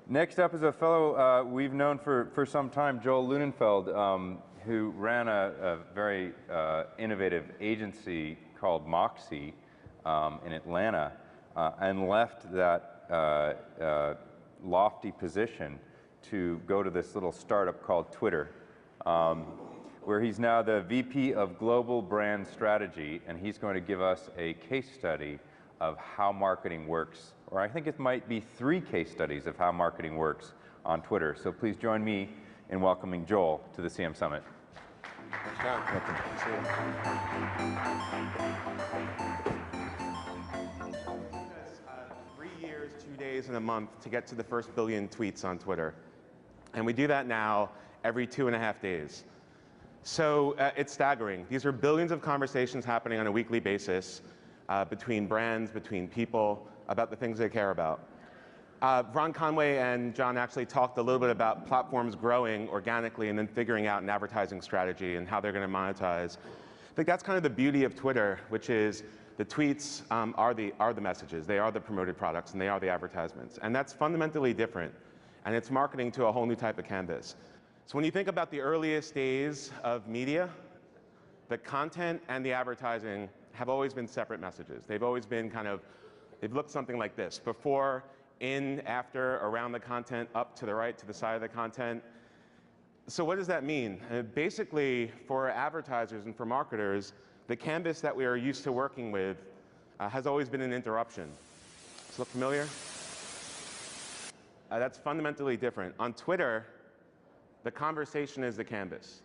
Next up is a fellow we've known for some time, Joel Lunenfeld, who ran a very innovative agency called Moxie in Atlanta and left that lofty position to go to this little startup called Twitter, where he's now the VP of Global Brand Strategy, and he's going to give us a case study of how marketing works, or I think it might be 3 case studies of how marketing works on Twitter. So please join me in welcoming Joel to the CM Summit. Thanks, John. Welcome. It took us 3 years, 2 days, and a month to get to the first billion tweets on Twitter. And we do that now every 2.5 days. So it's staggering. These are billions of conversations happening on a weekly basis between brands, between people, about the things they care about. Ron Conway and John actually talked a little bit about platforms growing organically and then figuring out an advertising strategy and how they're going to monetize. I think that's kind of the beauty of Twitter, which is the tweets are the messages, they are the promoted products, and they are the advertisements. And that's fundamentally different, and it's marketing to a whole new type of canvas. So when you think about the earliest days of media, the content and the advertising have always been separate messages. They've always been they've looked something like this: before, in, after, around the content, up, to the right, to the side of the content. So what does that mean? Basically, for advertisers and for marketers, the canvas that we are used to working with has always been an interruption. Does this look familiar? That's fundamentally different. On Twitter, the conversation is the canvas.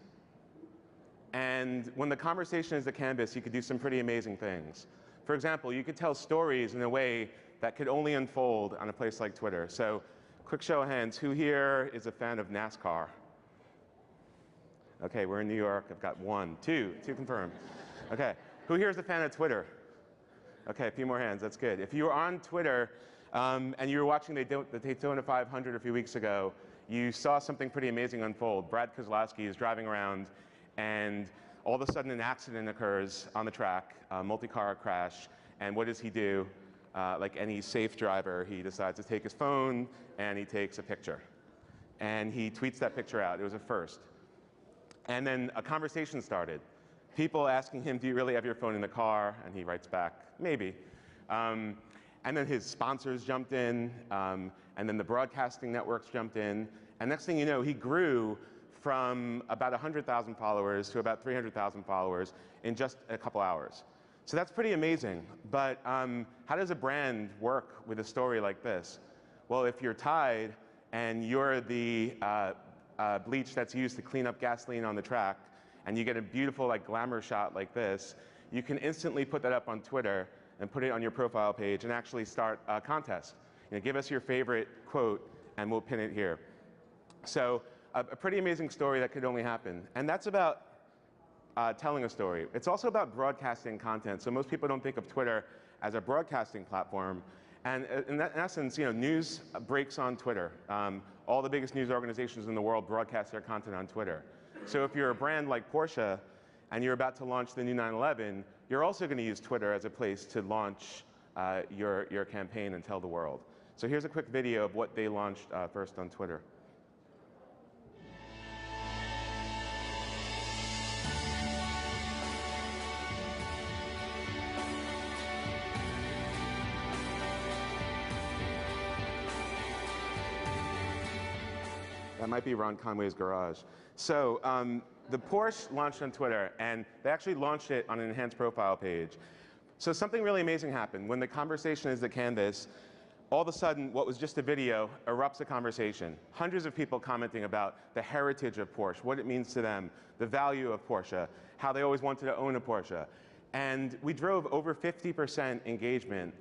And when the conversation is the canvas, you could do some pretty amazing things. For example, you could tell stories in a way that could only unfold on a place like Twitter. So, quick show of hands, who here is a fan of NASCAR? Okay, we're in New York. I've got 1, 2 confirmed. Okay, who here is a fan of Twitter? Okay, a few more hands, that's good. If you were on Twitter and you were watching the Daytona 500 a few weeks ago, you saw something pretty amazing unfold. Brad Keselowski is driving around, and all of a sudden an accident occurs on the track, a multi-car crash, and what does he do? Like any safe driver, he decides to take his phone and he takes a picture. And he tweets that picture out. It was a first. And then a conversation started. People asking him, do you really have your phone in the car? And he writes back, maybe. And then his sponsors jumped in, and then the broadcasting networks jumped in. And next thing you know, he grew from about 100,000 followers to about 300,000 followers in just a couple hours. So that's pretty amazing. But how does a brand work with a story like this? Well, if you're Tide and you're the bleach that's used to clean up gasoline on the track, and you get a beautiful glamour shot like this, you can instantly put that up on Twitter and put it on your profile page and actually start a contest. Give us your favorite quote and we'll pin it here. So a pretty amazing story that could only happen. And that's about telling a story. It's also about broadcasting content. So most people don't think of Twitter as a broadcasting platform. And in essence, news breaks on Twitter. All the biggest news organizations in the world broadcast their content on Twitter. So if you're a brand like Porsche and you're about to launch the new 911, you're also going to use Twitter as a place to launch your campaign and tell the world. So here's a quick video of what they launched first on Twitter. That might be Ron Conway's garage. So the Porsche launched on Twitter, and they actually launched it on an enhanced profile page. So something really amazing happened. When the conversation is the canvas, all of a sudden, what was just a video erupts a conversation. Hundreds of people commenting about the heritage of Porsche, what it means to them, the value of Porsche, how they always wanted to own a Porsche. And we drove over 50% engagement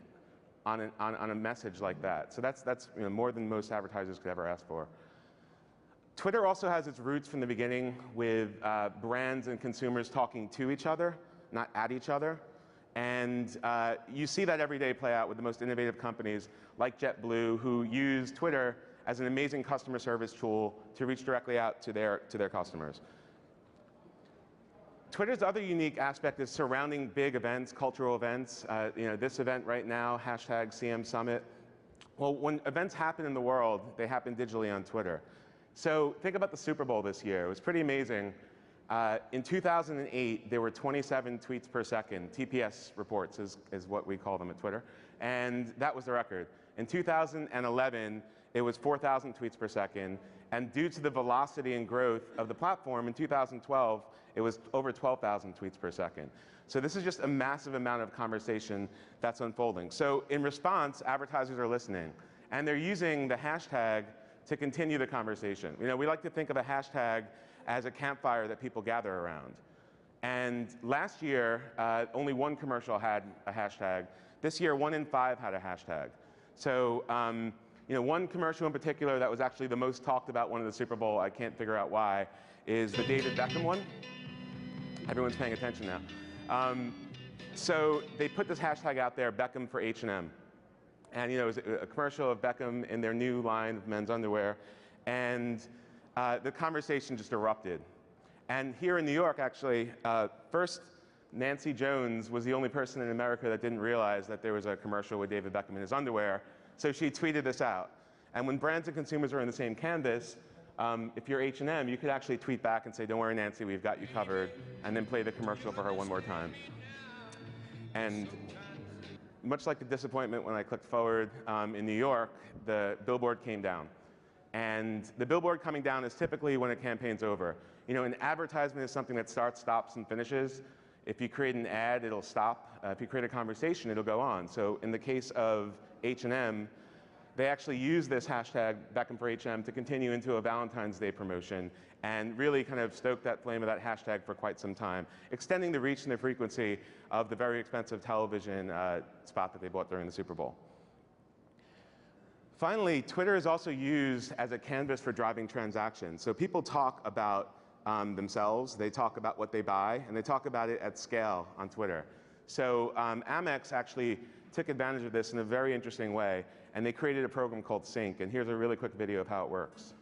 on a message like that. So that's more than most advertisers could ever ask for. Twitter also has its roots from the beginning with brands and consumers talking to each other, not at each other. And you see that every day play out with the most innovative companies like JetBlue, who use Twitter as an amazing customer service tool to reach directly out to their customers. Twitter's other unique aspect is surrounding big events, cultural events. This event right now, #CM Summit. Well, when events happen in the world, they happen digitally on Twitter. So think about the Super Bowl this year. It was pretty amazing. In 2008, there were 27 tweets per second. TPS reports is what we call them at Twitter. And that was the record. In 2011, it was 4,000 tweets per second. And due to the velocity and growth of the platform, in 2012, it was over 12,000 tweets per second. So this is just a massive amount of conversation that's unfolding. So in response, advertisers are listening. And they're using the hashtag to continue the conversation. You know, we like to think of a hashtag as a campfire that people gather around. And last year, only one commercial had a hashtag. This year, 1 in 5 had a hashtag. So you know, one commercial in particular that was actually the most talked about one of the Super Bowl, I can't figure out why, is the David Beckham one. Everyone's paying attention now. So they put this hashtag out there, Beckham for H&M. And you know, it was a commercial of Beckham in their new line of men's underwear. And the conversation just erupted. And here in New York, actually, first, Nancy Jones was the only person in America that didn't realize that there was a commercial with David Beckham in his underwear. So she tweeted this out. And when brands and consumers are in the same canvas, if you're H&M, you could actually tweet back and say, don't worry, Nancy, we've got you covered, and then play the commercial for her one more time. And much like the disappointment when I clicked forward in New York, the billboard came down. And the billboard coming down is typically when a campaign's over. You know, an advertisement is something that starts, stops, and finishes. If you create an ad, it'll stop. If you create a conversation, it'll go on. So in the case of H&M, they actually use this hashtag, Beckham for H&M, to continue into a Valentine's Day promotion and really kind of stoke that flame of that hashtag for quite some time, extending the reach and the frequency of the very expensive television spot that they bought during the Super Bowl. Finally, Twitter is also used as a canvas for driving transactions. So people talk about themselves, they talk about what they buy, and they talk about it at scale on Twitter. So Amex actually took advantage of this in a very interesting way, and they created a program called Sync, and here's a really quick video of how it works.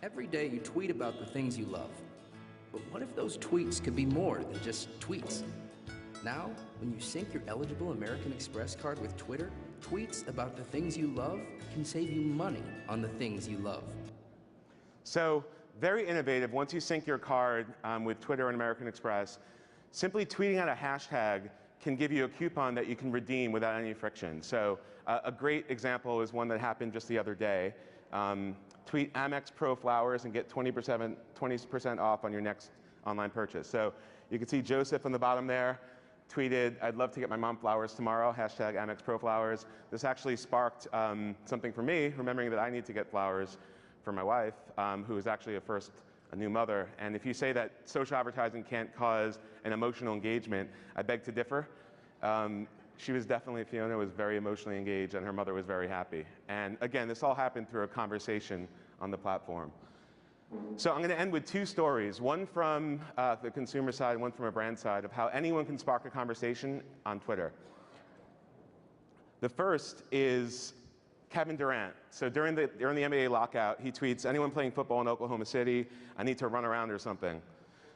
Every day you tweet about the things you love. But what if those tweets could be more than just tweets? Now, when you sync your eligible American Express card with Twitter, tweets about the things you love can save you money on the things you love. So very innovative. Once you sync your card with Twitter and American Express, simply tweeting out a hashtag can give you a coupon that you can redeem without any friction. So a great example is one that happened just the other day. Tweet Amex Pro Flowers and get 20% off on your next online purchase. So you can see Joseph on the bottom there tweeted, I'd love to get my mom flowers tomorrow, hashtag Amex Pro Flowers. This actually sparked something for me, remembering that I need to get flowers for my wife, who is actually a new mother. And if you say that social advertising can't cause an emotional engagement, I beg to differ. Fiona was very emotionally engaged, and her mother was very happy. And again, this all happened through a conversation on the platform. So I'm going to end with two stories, one from the consumer side, one from a brand side, of how anyone can spark a conversation on Twitter. The first is Kevin Durant. So during the NBA lockout, he tweets, anyone playing football in Oklahoma City, I need to run around or something.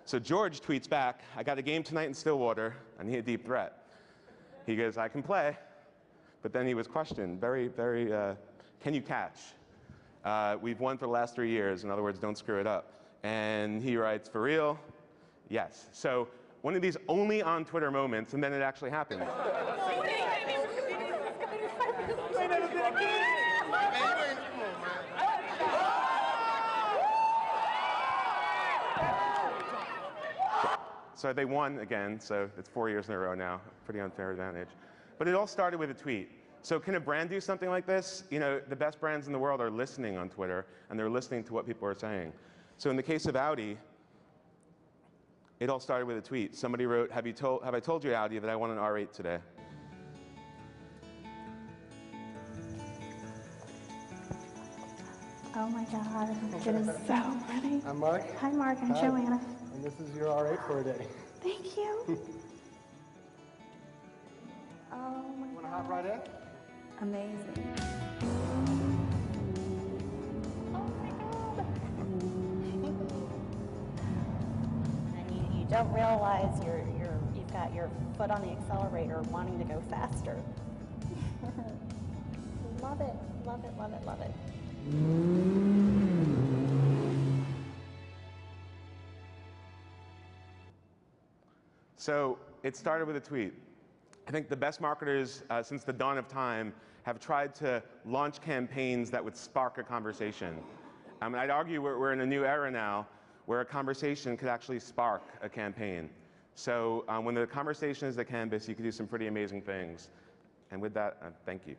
So George tweets back, I got a game tonight in Stillwater, I need a deep threat. He goes, I can play. But then he was questioned, can you catch? We've won for the last 3 years. In other words, don't screw it up. And he writes, for real? Yes. So one of these only on Twitter moments, and then it actually happened. So they won again, so it's 4 years in a row now. Pretty unfair advantage. But it all started with a tweet. So can a brand do something like this? You know, the best brands in the world are listening on Twitter, and they're listening to what people are saying. So in the case of Audi, it all started with a tweet. Somebody wrote, have I told you, Audi, that I want an R8 today? Oh my God, it is so pretty. I'm Mark. Hi Mark, I'm Joanna. And this is your R8 for a day. Thank you. Oh my Want to God. hop right in? Amazing. Oh my God. And you don't realize you've got your foot on the accelerator wanting to go faster. Love it, love it, love it, love it. So it started with a tweet. I think the best marketers since the dawn of time have tried to launch campaigns that would spark a conversation. I'd argue we're in a new era now where a conversation could actually spark a campaign. So when the conversation is the canvas, you can do some pretty amazing things. And with that, thank you.